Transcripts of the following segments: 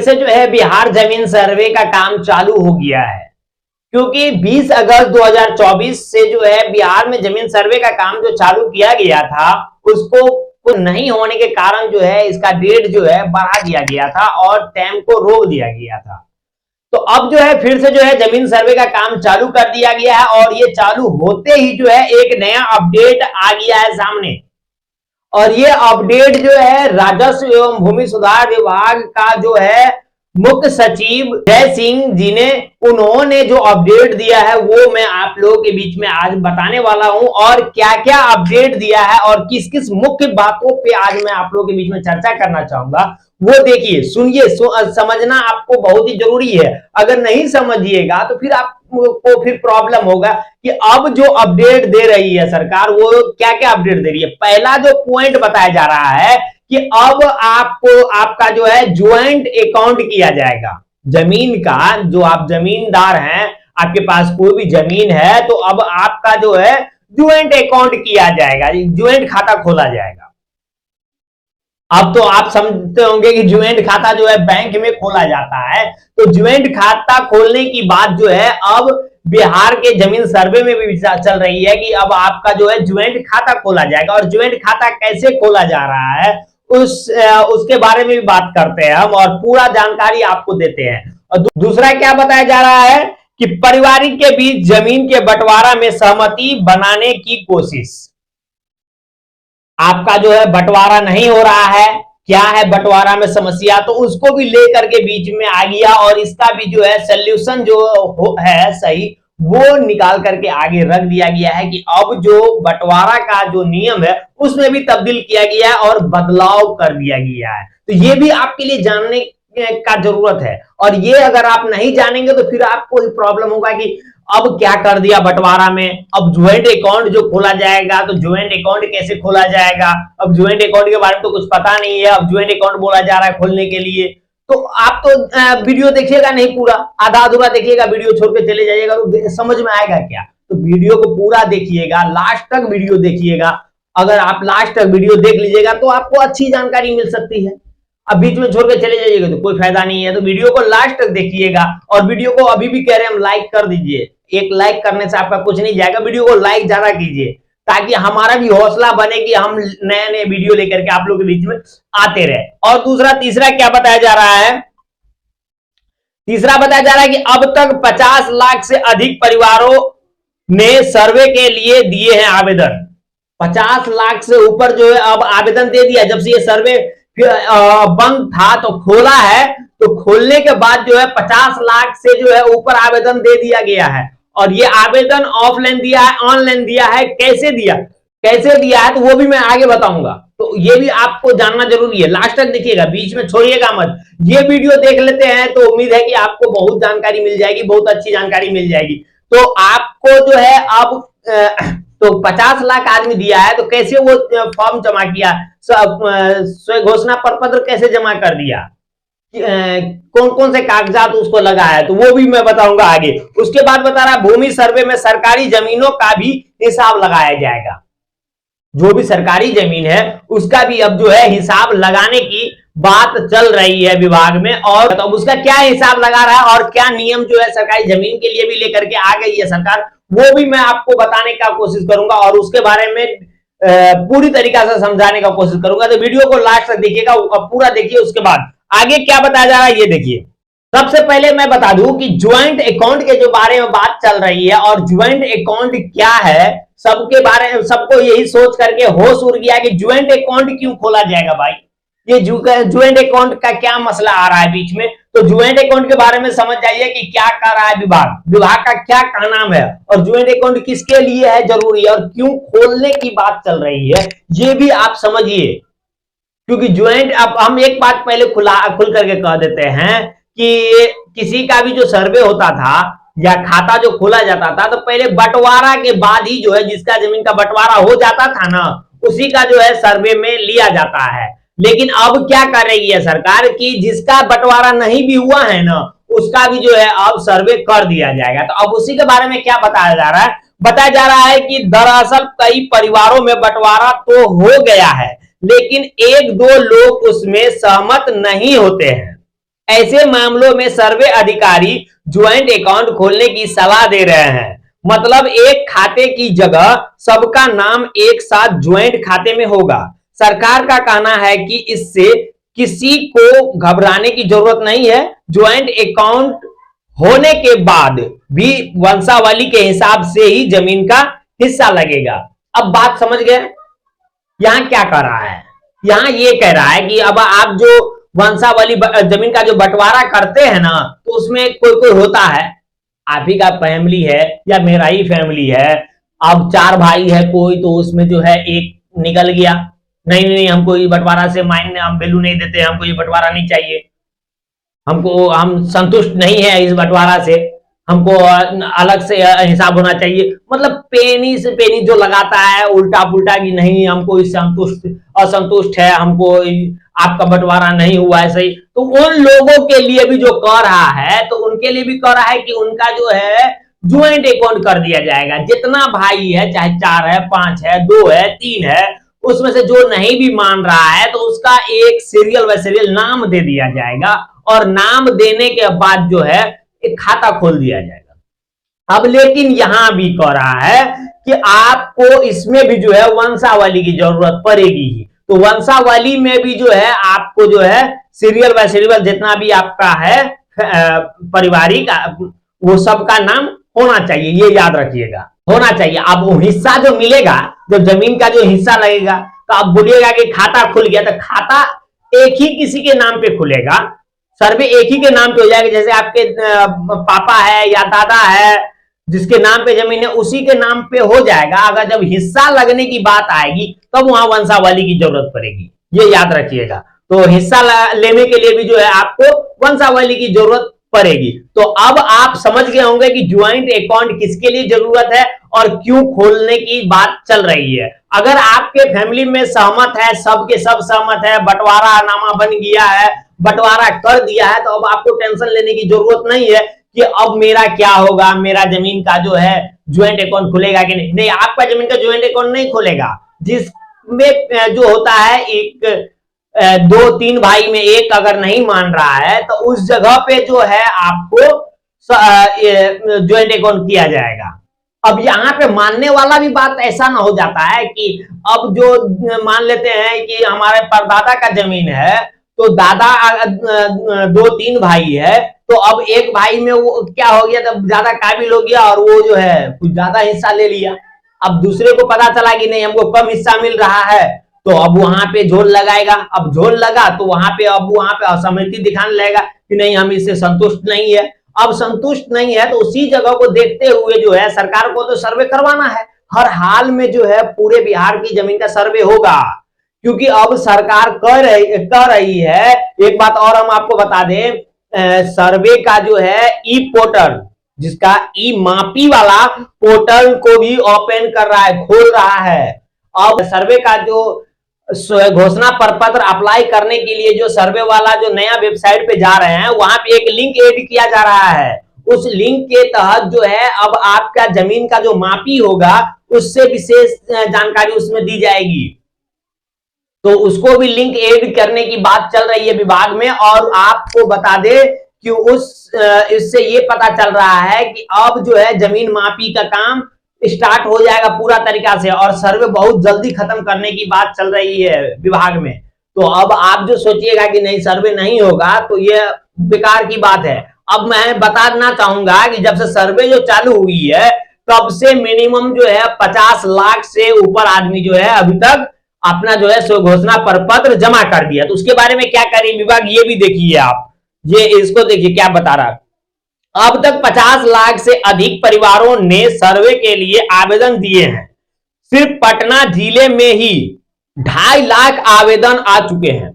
से जो है बिहार जमीन सर्वे का काम चालू हो गया है, क्योंकि 20 अगस्त 2024 से जो है बिहार में जमीन सर्वे का काम जो चालू किया गया था उसको नहीं होने के कारण जो है इसका डेट जो है बढ़ा दिया गया था और टाइम को रोक दिया गया था। तो अब जो है फिर से जो है जमीन सर्वे का काम चालू कर दिया गया है और ये चालू होते ही जो है एक नया अपडेट आ गया है सामने। और ये अपडेट जो है राजस्व एवं भूमि सुधार विभाग का जो है मुख्य सचिव जय सिंह जी ने उन्होंने जो अपडेट दिया है वो मैं आप लोगों के बीच में आज बताने वाला हूं। और क्या क्या अपडेट दिया है और किस किस मुख्य बातों पे आज मैं आप लोगों के बीच में चर्चा करना चाहूंगा वो देखिए, सुनिए, समझना आपको बहुत ही जरूरी है। अगर नहीं समझिएगा तो फिर आपको फिर प्रॉब्लम होगा कि अब जो अपडेट दे रही है सरकार वो क्या क्या अपडेट दे रही है। पहला जो पॉइंट बताया जा रहा है कि अब आपको आपका जो है ज्वाइंट अकाउंट किया जाएगा। जमीन का जो आप जमींदार हैं, आपके पास कोई भी जमीन है तो अब आपका जो है ज्वाइंट अकाउंट किया जाएगा, ज्वाइंट खाता खोला जाएगा। अब तो आप समझते होंगे कि ज्वाइंट खाता जो है बैंक में खोला जाता है, तो ज्वाइंट खाता खोलने की बात जो है अब बिहार के जमीन सर्वे में भी चल रही है कि अब आपका जो है ज्वाइंट खाता खोला जाएगा। और ज्वाइंट खाता कैसे खोला जा रहा है उसके बारे में भी बात करते हैं हम और पूरा जानकारी आपको देते हैं। और दूसरा क्या बताया जा रहा है कि पारिवारिक के बीच जमीन के बंटवारा में सहमति बनाने की कोशिश। आपका जो है बंटवारा नहीं हो रहा है, क्या है बंटवारा में समस्या, तो उसको भी लेकर के बीच में आ गया और इसका भी जो है सोल्यूशन जो है सही वो निकाल करके आगे रख दिया गया है कि अब जो बंटवारा का जो नियम है उसमें भी तब्दील किया गया है और बदलाव कर दिया गया है। तो ये भी आपके लिए जानने का जरूरत है और ये अगर आप नहीं जानेंगे तो फिर आपको प्रॉब्लम होगा कि अब क्या कर दिया बंटवारा में, अब ज्वाइंट अकाउंट जो खोला जाएगा तो ज्वाइंट अकाउंट कैसे खोला जाएगा। अब ज्वाइंट अकाउंट के बारे में तो कुछ पता नहीं है, अब ज्वाइंट अकाउंट बोला जा रहा है खोलने के लिए। तो आप तो वीडियो देखिएगा नहीं, पूरा आधा अधूरा देखिएगा, वीडियो छोड़ के चले जाइएगा तो समझ में आएगा क्या। तो वीडियो को पूरा देखिएगा, लास्ट तक वीडियो देखिएगा। अगर आप लास्ट तक वीडियो देख लीजिएगा तो आपको अच्छी जानकारी मिल सकती है। अब बीच में छोड़ के चले जाइएगा तो कोई फायदा नहीं है। तो वीडियो को लास्ट तक देखिएगा और वीडियो को अभी भी कह रहे हैं हम लाइक कर दीजिए। एक लाइक करने से आपका कुछ नहीं जाएगा, वीडियो को लाइक ज्यादा कीजिए ताकि हमारा भी हौसला बने कि हम नए नए वीडियो लेकर के आप लोगों के बीच में आते रहे। और तीसरा क्या बताया जा रहा है, तीसरा बताया जा रहा है कि अब तक 50 लाख से अधिक परिवारों ने सर्वे के लिए दिए हैं आवेदन। 50 लाख से ऊपर जो है अब आवेदन दे दिया। जब से ये सर्वे बंद था तो खोला है, तो खोलने के बाद जो है 50 लाख से जो है ऊपर आवेदन दे दिया गया है। और ये आवेदन ऑफलाइन दिया है, ऑनलाइन दिया है, कैसे दिया है तो वो भी मैं आगे बताऊंगा। तो ये भी आपको जानना जरूरी है, लास्ट तक देखिएगा, बीच में छोड़िएगा मत। ये वीडियो देख लेते हैं तो उम्मीद है कि आपको बहुत जानकारी मिल जाएगी, बहुत अच्छी जानकारी मिल जाएगी। तो आपको जो है अब तो 50 लाख आदमी दिया है तो कैसे वो फॉर्म जमा किया, स्वयं घोषणा पत्र कैसे जमा कर दिया, कौन कौन से कागजात उसको लगा है, तो वो भी मैं बताऊंगा आगे। उसके बाद बता रहा भूमि सर्वे में सरकारी जमीनों का भी हिसाब लगाया जाएगा। जो भी सरकारी जमीन है उसका भी अब जो है हिसाब लगाने की बात चल रही है विभाग में। और तो उसका क्या हिसाब लगा रहा है और क्या नियम जो है सरकारी जमीन के लिए भी लेकर के आ गई है सरकार, वो भी मैं आपको बताने का कोशिश करूंगा और उसके बारे में पूरी तरीका से समझाने का कोशिश करूंगा। तो वीडियो को लास्ट तक देखिएगा, पूरा देखिए। उसके बाद आगे क्या बताया जा रहा है ये देखिए। सबसे पहले मैं बता दूं कि ज्वाइंट अकाउंट के जो बारे में बात चल रही है और ज्वाइंट अकाउंट क्या है, सबके बारे में सबको यही सोच करके होश उड़ गया कि ज्वाइंट अकाउंट क्यों खोला जाएगा भाई, ये ज्वाइंट अकाउंट का क्या मसला आ रहा है बीच में। तो ज्वाइंट अकाउंट के बारे में समझ जाइए कि क्या कर रहा है विभाग का क्या नाम है और ज्वाइंट अकाउंट किसके लिए है जरूरी है और क्यों खोलने की बात चल रही है, ये भी आप समझिए। क्योंकि ज्वाइंट, अब हम एक बात पहले खुल करके कह देते हैं कि किसी का भी जो सर्वे होता था या खाता जो खोला जाता था तो पहले बंटवारा के बाद ही जो है जिसका जमीन का बंटवारा हो जाता था ना उसी का जो है सर्वे में लिया जाता है। लेकिन अब क्या कर रही है सरकार कि जिसका बंटवारा नहीं भी हुआ है ना उसका भी जो है अब सर्वे कर दिया जाएगा। तो अब उसी के बारे में क्या बताया जा रहा है, बताया जा रहा है कि दरअसल कई परिवारों में बंटवारा तो हो गया है लेकिन एक दो लोग उसमें सहमत नहीं होते हैं। ऐसे मामलों में सर्वे अधिकारी ज्वाइंट अकाउंट खोलने की सलाह दे रहे हैं। मतलब एक खाते की जगह सबका नाम एक साथ ज्वाइंट खाते में होगा। सरकार का कहना है कि इससे किसी को घबराने की जरूरत नहीं है। ज्वाइंट अकाउंट होने के बाद भी वंशावली के हिसाब से ही जमीन का हिस्सा लगेगा। अब बात समझ गए? यहां क्या कर रहा है? यहां ये कह रहा है कि अब आप जो वंशावली जमीन का जो बंटवारा करते हैं ना, तो उसमें कोई कोई होता है, आप ही का फैमिली है या मेरा ही फैमिली है, अब 4 भाई है कोई, तो उसमें जो है एक निकल गया, नहीं नहीं हमको ये बंटवारा से मायने हम वैल्यू नहीं देते, हमको ये बंटवारा नहीं चाहिए, हमको हम संतुष्ट नहीं है इस बंटवारा से, हमको अलग से हिसाब होना चाहिए। मतलब पेनी से पेनी जो लगाता है उल्टा पुल्टा की नहीं हमको इससे असंतुष्ट है, हमको आपका बंटवारा नहीं हुआ है सही, तो उन लोगों के लिए भी जो कर रहा है, तो उनके लिए भी कर रहा है कि उनका जो है ज्वाइंट अकाउंट कर दिया जाएगा। जितना भाई है, चाहे 4 है, 5 है, 2 है, 3 है, उसमें से जो नहीं भी मान रहा है तो उसका एक सीरियल बाय सीरियल नाम दे दिया जाएगा, और नाम देने के बाद जो है एक खाता खोल दिया जाएगा। अब लेकिन यहां भी कह रहा है कि आपको इसमें भी जो है वंशावली की जरूरत पड़ेगी ही, तो वंशावली में भी जो है आपको जो है सीरियल बाय सीरियल जितना भी आपका है पारिवारिक, वो सबका नाम होना चाहिए, ये याद रखिएगा, होना चाहिए। अब वो हिस्सा जो मिलेगा, जब जमीन का जो हिस्सा लगेगा, तो आप बोलिएगा कि खाता खुल गया, तो खाता एक ही किसी के नाम पे खुलेगा, सर्वे एक ही के नाम पे हो जाएगा। जैसे आपके पापा है या दादा है, जिसके नाम पे जमीन है उसी के नाम पे हो जाएगा। अगर जब हिस्सा लगने की बात आएगी तब वहां वंशावली की जरूरत पड़ेगी, ये याद रखिएगा। तो हिस्सा लेने के लिए भी जो है आपको वंशावली की जरूरत पड़ेगी। तो अब आप समझ गए होंगे कि ज्वाइंट अकाउंट किसके लिए जरूरत है और क्यों खोलने की बात चल रही है। अगर आपके फैमिली में सहमत है, सबके सब सहमत है, बंटवारा नामा बन गया है, बंटवारा कर दिया है, तो अब आपको टेंशन लेने की जरूरत नहीं है कि अब मेरा क्या होगा, मेरा जमीन का जो है ज्वाइंट अकाउंट खुलेगा कि नहीं। नहीं, आपका जमीन का ज्वाइंट अकाउंट नहीं खुलेगा। जिसमें जो होता है एक 2-3 भाई में एक अगर नहीं मान रहा है, तो उस जगह पे जो है आपको ज्वाइंट अकाउंट किया जाएगा। अब यहाँ पे मानने वाला भी बात ऐसा ना हो जाता है कि अब जो मान लेते हैं कि हमारे परदादा का जमीन है, तो दादा 2-3 भाई है, तो अब एक भाई में वो क्या हो गया, तब ज्यादा काबिल हो गया और वो जो है कुछ ज्यादा हिस्सा ले लिया। अब दूसरे को पता चला कि नहीं हमको कम हिस्सा मिल रहा है, तो अब वहां पे झोल लगाएगा। अब झोल लगा तो वहां पे असहमति दिखाने लगेगा कि नहीं हम इससे संतुष्ट नहीं है। अब संतुष्ट नहीं है तो उसी जगह को देखते हुए जो है सरकार को तो सर्वे करवाना है। हर हाल में जो है पूरे बिहार की जमीन का सर्वे होगा, क्योंकि अब सरकार कर रही है। एक बात और हम आपको बता दें, सर्वे का जो है ई पोर्टल, जिसका ई मापी वाला पोर्टल को भी ओपन कर रहा है, खोल रहा है। अब सर्वे का जो घोषणा पत्र अप्लाई करने के लिए जो सर्वे वाला जो नया वेबसाइट पे जा रहे हैं, वहां पे एक लिंक ऐड किया जा रहा है। उस लिंक के तहत जो है अब आपका जमीन का जो मापी होगा उससे विशेष जानकारी उसमें दी जाएगी। तो उसको भी लिंक ऐड करने की बात चल रही है विभाग में। और आपको बता दे कि इससे ये पता चल रहा है कि अब जो है जमीन मापी का काम स्टार्ट हो जाएगा पूरा तरीका से, और सर्वे बहुत जल्दी खत्म करने की बात चल रही है विभाग में। तो अब आप जो सोचिएगा कि नहीं सर्वे नहीं होगा, तो ये बेकार की बात है। अब मैं बताना चाहूंगा कि जब से सर्वे जो चालू हुई है, तब से मिनिमम जो है 50 लाख से ऊपर आदमी जो है अभी तक अपना जो है घोषणा पत्र जमा कर दिया। तो उसके बारे में क्या करें विभाग, ये भी देखिए आप, ये इसको देखिए क्या बता रहा है। अब तक 50 लाख से अधिक परिवारों ने सर्वे के लिए आवेदन दिए हैं। सिर्फ पटना जिले में ही 2.5 लाख आवेदन आ चुके हैं।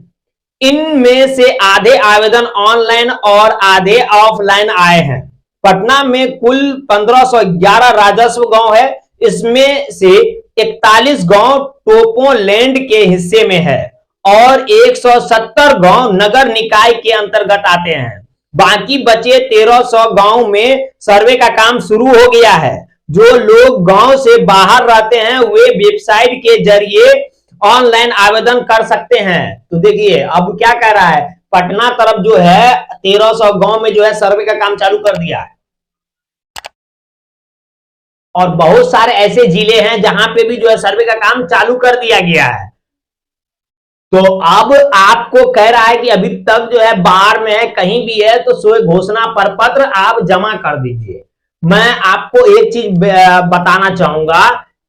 इनमें से आधे आवेदन ऑनलाइन और आधे ऑफलाइन आए हैं। पटना में कुल 1511 राजस्व गांव है। इसमें से 41 गांव टोपो लैंड के हिस्से में है और 170 गांव नगर निकाय के अंतर्गत आते हैं। बाकी बचे 1300 गांव में सर्वे का काम शुरू हो गया है। जो लोग गांव से बाहर रहते हैं वे वेबसाइट के जरिए ऑनलाइन आवेदन कर सकते हैं। तो देखिए अब क्या कह रहा है पटना तरफ जो है 1300 गांव में जो है सर्वे का काम चालू कर दिया है। और बहुत सारे ऐसे जिले हैं जहां पे भी जो है सर्वे का काम चालू कर दिया गया है। तो अब आपको कह रहा है कि अभी तक जो है बाहर में है, कहीं भी है, तो स्वयं घोषणा प्रपत्र आप जमा कर दीजिए। मैं आपको एक चीज बताना चाहूंगा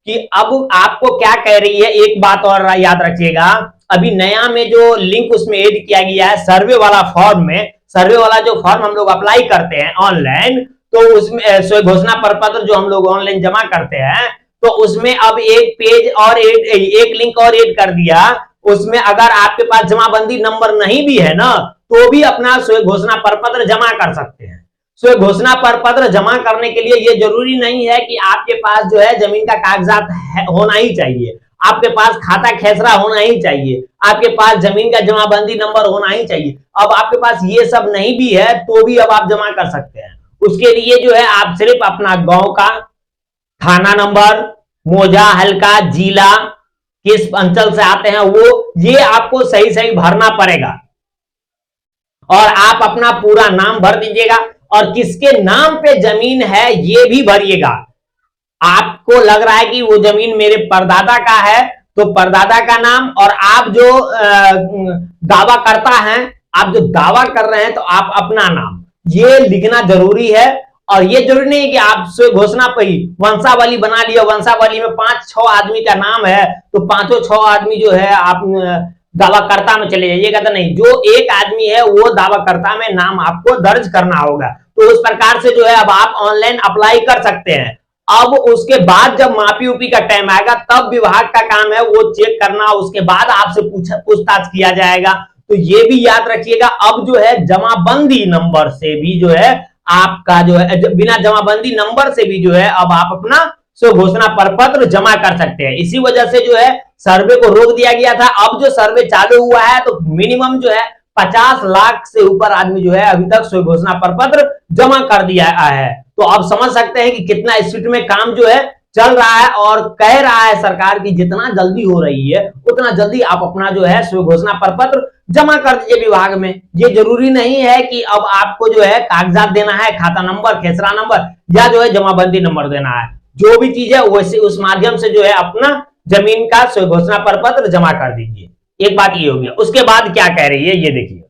कि अब आपको क्या कह रही है, एक बात और याद रखिएगा, अभी नया में जो लिंक उसमें ऐड किया गया है सर्वे वाला फॉर्म में, सर्वे वाला जो फॉर्म हम लोग अप्लाई करते हैं ऑनलाइन, तो उसमें स्वयं घोषणा प्रपत्र जो हम लोग ऑनलाइन जमा करते हैं, तो उसमें अब एक पेज और एक लिंक और ऐड कर दिया। उसमें अगर आपके पास जमाबंदी नंबर नहीं भी है ना, तो भी अपना स्वयं घोषणा प्रपत्र जमा कर सकते हैं। स्वयं घोषणा प्रपत्र जमा करने के लिए ये जरूरी नहीं है कि आपके पास जो है जमीन का कागजात होना ही चाहिए, आपके पास खाता खेसरा होना ही चाहिए, आपके पास जमीन का जमाबंदी नंबर होना ही चाहिए। अब आपके पास ये सब नहीं भी है तो भी अब आप जमा कर सकते हैं। उसके लिए जो है आप सिर्फ अपना गांव का थाना नंबर, मौजा, हल्का, जिला, किस अंचल से आते हैं वो, ये आपको सही सही भरना पड़ेगा। और आप अपना पूरा नाम भर दीजिएगा और किसके नाम पे जमीन है ये भी भरिएगा। आपको लग रहा है कि वो जमीन मेरे परदादा का है, तो परदादा का नाम, और आप जो दावा करता है, आप जो दावा कर रहे हैं, तो आप अपना नाम ये लिखना जरूरी है। और ये जरूरी नहीं है कि आप स्वयं घोषणा पर ही वंशावली बना लिया, वंशावली में 5-6 आदमी का नाम है, तो 5-6 आदमी जो है आप दावाकर्ता में चले जाइएगा, तो नहीं, जो एक आदमी है वो दावाकर्ता में नाम आपको दर्ज करना होगा। तो उस प्रकार से जो है अब आप ऑनलाइन अप्लाई कर सकते हैं। अब उसके बाद जब मापी उपी का टाइम आएगा तब विभाग का काम है वो चेक करना, उसके बाद आपसे पूछताछ किया जाएगा। तो ये भी याद रखिएगा, अब जो है जमाबंदी नंबर से भी जो है आपका जो है बिना जमाबंदी नंबर से भी जो है अब आप अपना स्वयं घोषणा प्रपत्र जमा कर सकते हैं। इसी वजह से जो है सर्वे को रोक दिया गया था। अब जो सर्वे चालू हुआ है तो मिनिमम जो है 50 लाख से ऊपर आदमी जो है अभी तक स्वयं घोषणा प्रपत्र जमा कर दिया है। तो आप समझ सकते हैं कि कितना स्पीड में काम जो है चल रहा है, और कह रहा है सरकार की जितना जल्दी हो रही है उतना जल्दी आप अपना जो है स्वयं घोषणा प्रपत्र जमा कर दीजिए विभाग में। ये जरूरी नहीं है कि अब आपको जो है कागजात देना है, खाता नंबर, खेसरा नंबर या जो है जमाबंदी नंबर देना है। जो भी चीज है वैसे उस माध्यम से जो है अपना जमीन का स्वयं घोषणा प्रपत्र जमा कर दीजिए। एक बात ये हो गया। उसके बाद क्या कह रही है ये देखिए।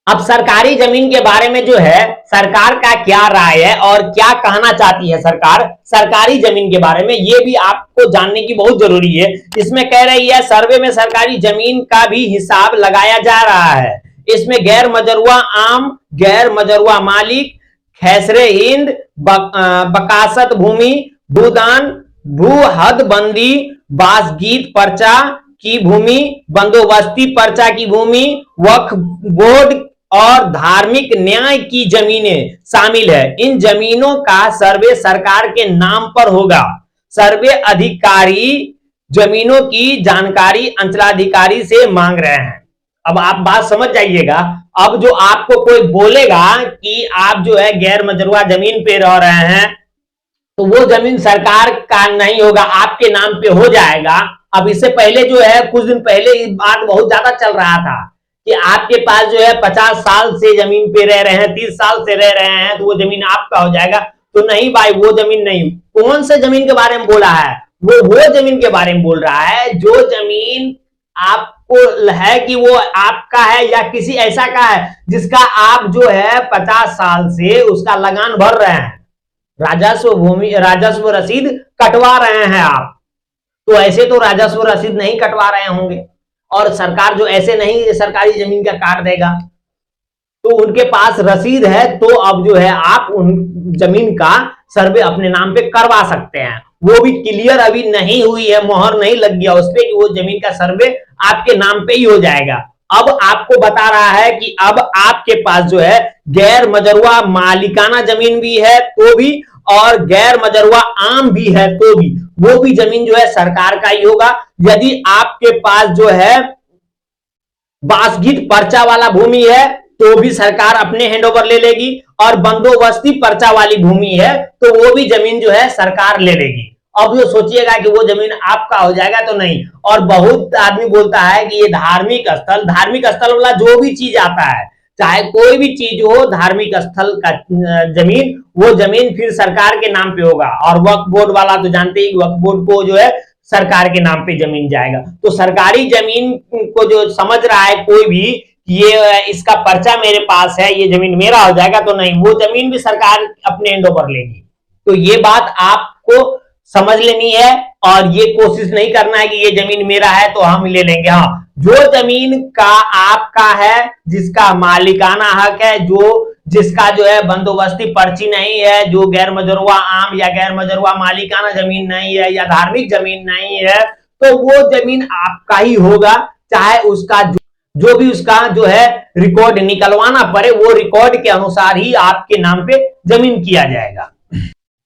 अब सरकारी जमीन के बारे में जो है सरकार का क्या राय है और क्या कहना चाहती है सरकार सरकारी जमीन के बारे में, ये भी आपको जानने की बहुत जरूरी है। इसमें कह रही है सर्वे में सरकारी जमीन का भी हिसाब लगाया जा रहा है। इसमें गैर मजरुआ आम, गैर मजरुआ मालिक, खैसरे हिंद, बकासत भूमि, भूदान, भू हद बंदी, बासगीत पर्चा की भूमि, बंदोबस्ती पर्चा की भूमि, वक्फ बोर्ड और धार्मिक न्याय की जमीनें शामिल है। इन जमीनों का सर्वे सरकार के नाम पर होगा। सर्वे अधिकारी जमीनों की जानकारी अंचलाधिकारी से मांग रहे हैं। अब आप बात समझ जाइएगा। अब जो आपको कोई बोलेगा कि आप जो है गैर मजरूआ जमीन पे रह रहे हैं, तो वो जमीन सरकार का नहीं होगा, आपके नाम पे हो जाएगा। अब इससे पहले जो है कुछ दिन पहले इस बात बहुत ज्यादा चल रहा था कि आपके पास जो है 50 साल से जमीन पे रह रहे हैं, 30 साल से रह रहे हैं, तो वो जमीन आपका हो जाएगा। तो नहीं भाई, वो जमीन नहीं। कौन से जमीन के बारे में बोला है? वो जमीन के बारे में बोल रहा है जो जमीन आपको है कि वो आपका है या किसी ऐसा का है जिसका आप जो है 50 साल से उसका लगान भर रहे हैं, राजस्व भूमि राजस्व रसीद कटवा रहे हैं आप। तो ऐसे तो राजस्व रसीद नहीं कटवा रहे होंगे, और सरकार जो ऐसे नहीं सरकारी जमीन का काट देगा, तो उनके पास रसीद है। तो अब जो है आप उन जमीन का सर्वे अपने नाम पे करवा सकते हैं। वो भी क्लियर अभी नहीं हुई है, मोहर नहीं लग गया उस पे कि वो जमीन का सर्वे आपके नाम पे ही हो जाएगा। अब आपको बता रहा है कि अब आपके पास जो है गैर मजरुआ मालिकाना जमीन भी है तो भी, और गैर मजरुआ आम भी है तो भी, वो भी जमीन जो है सरकार का ही होगा। यदि आपके पास जो है बासगीत पर्चा वाला भूमि है तो भी सरकार अपने हैंडओवर ले लेगी, और बंदोबस्ती पर्चा वाली भूमि है तो वो भी जमीन जो है सरकार ले लेगी। अब जो सोचिएगा कि वो जमीन आपका हो जाएगा तो नहीं। और बहुत आदमी बोलता है कि ये धार्मिक स्थल वाला जो भी चीज आता है, चाहे कोई भी चीज हो, धार्मिक स्थल का जमीन, वो जमीन फिर सरकार के नाम पे होगा। और वक्फ बोर्ड वाला तो जानते ही, वक्फ बोर्ड को जो है सरकार के नाम पे जमीन जाएगा। तो सरकारी जमीन को जो समझ रहा है कोई भी, ये इसका पर्चा मेरे पास है, ये जमीन मेरा हो जाएगा, तो नहीं, वो जमीन भी सरकार अपने एंड ओवर लेगी। तो ये बात आपको समझ लेनी है और ये कोशिश नहीं करना है कि ये जमीन मेरा है तो हम ले लेंगे। हाँ, जो जमीन का आपका है, जिसका मालिकाना हक है, जिसका जो है बंदोबस्ती पर्ची नहीं है, जो गैर मजरूआ आम या गैर मजरूआ मालिकाना जमीन नहीं है या धार्मिक जमीन नहीं है, तो वो जमीन आपका ही होगा। चाहे उसका जो भी उसका जो है रिकॉर्ड निकलवाना पड़े, वो रिकॉर्ड के अनुसार ही आपके नाम पे जमीन किया जाएगा।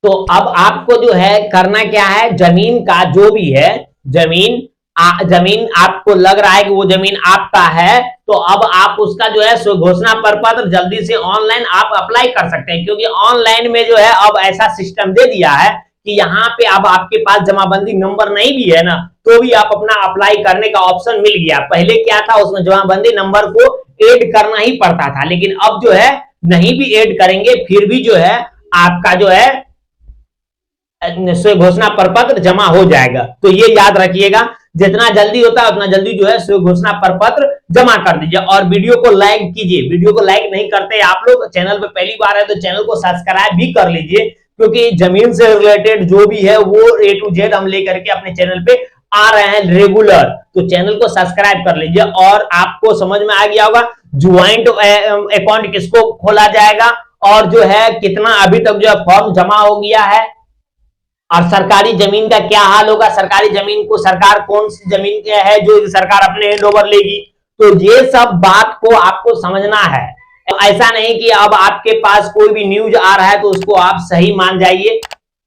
तो अब आपको जो है करना क्या है, जमीन का जो भी है, जमीन आपको लग रहा है कि वो जमीन आपका है, तो अब आप उसका जो है घोषणा प्रपत्र जल्दी से ऑनलाइन आप अप्लाई कर सकते हैं। क्योंकि ऑनलाइन में जो है अब ऐसा सिस्टम दे दिया है कि यहाँ पे अब आपके पास जमाबंदी नंबर नहीं भी है ना, तो भी आप अपना अप्लाई करने का ऑप्शन मिल गया। पहले क्या था, उसमें जमाबंदी नंबर को ऐड करना ही पड़ता था, लेकिन अब जो है नहीं भी ऐड करेंगे फिर भी जो है आपका जो है स्व घोषणा प्रपत्र जमा हो जाएगा। तो ये याद रखिएगा, जितना जल्दी होता है उतना जल्दी जो है स्व घोषणा प्रपत्र जमा कर दीजिए। और वीडियो को लाइक कीजिए, वीडियो को लाइक नहीं करते आप लोग, चैनल पे पहली बार है तो चैनल को सब्सक्राइब भी कर लीजिए, क्योंकि जमीन से रिलेटेड जो भी है वो A to Z हम लेकर के अपने चैनल पे आ रहे हैं रेगुलर। तो चैनल को सब्सक्राइब कर लीजिए। और आपको समझ में आ गया होगा ज्वाइंट अकाउंट किसको खोला जाएगा और जो है कितना अभी तक जो है फॉर्म जमा हो गया है, और सरकारी जमीन का क्या हाल होगा, सरकारी जमीन को सरकार कौन सी जमीन है जो सरकार अपने हैंड ओवर लेगी। तो ये सब बात को आपको समझना है। ऐसा नहीं कि अब आपके पास कोई भी न्यूज आ रहा है तो उसको आप सही मान जाइए।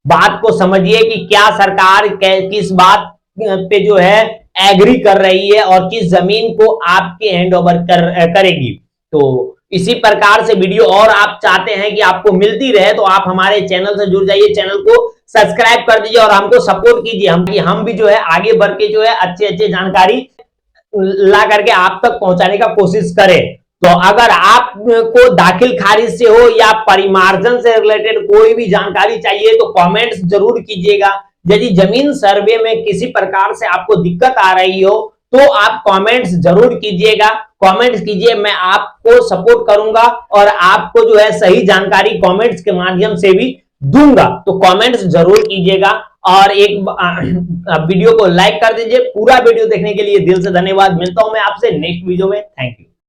बात को समझिए कि क्या सरकार किस बात पे जो है एग्री कर रही है और किस जमीन को आपके हैंड ओवर करेगी। तो इसी प्रकार से वीडियो और आप चाहते हैं कि आपको मिलती रहे तो आप हमारे चैनल से जुड़ जाइए, चैनल को सब्सक्राइब कर दीजिए और हमको सपोर्ट कीजिए। हम भी जो है आगे बढ़ के जो है अच्छे जानकारी ला करके आप तक पहुंचाने का कोशिश करें। तो अगर आपको दाखिल खारिज से हो या परिमार्जन से रिलेटेड कोई भी जानकारी चाहिए तो कमेंट्स जरूर कीजिएगा। यदि जमीन सर्वे में किसी प्रकार से आपको दिक्कत आ रही हो तो आप कमेंट्स जरूर कीजिएगा, कमेंट्स कीजिए, मैं आपको सपोर्ट करूंगा और आपको जो है सही जानकारी कमेंट्स के माध्यम से भी दूंगा। तो कमेंट्स जरूर कीजिएगा और एक वीडियो को लाइक कर दीजिए। पूरा वीडियो देखने के लिए दिल से धन्यवाद। मिलता हूं मैं आपसे नेक्स्ट वीडियो में। Thank you.